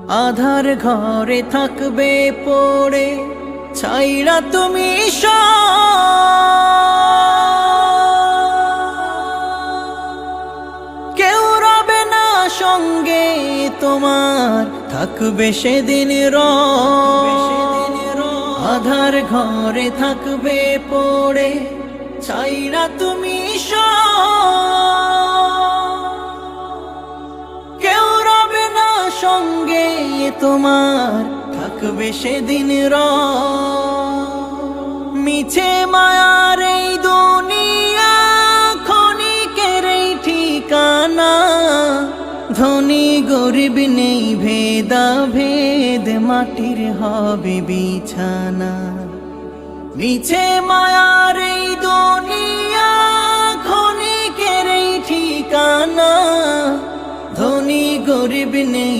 আধার ঘরে থাকবে পড়ে ছাইরা তুমি কেউ রবে না সঙ্গে তোমার, থাকবে সেদিন আধার ঘরে থাকবে পড়ে ছাইরা তুমি কেউ রবে না সঙ্গে তোমার, থাকবে সেদিন মিছে মায়ার এই দুনিয়া ক্ষণিকের এই ঠিকানা, ধনী গরিব নেই ভেদা ভেদ, মাটির হবে বিছানা। মিছে মায়ার এই দুনিয়া ক্ষণিকের এই ঠিকানা, ধনী গরিব নেই।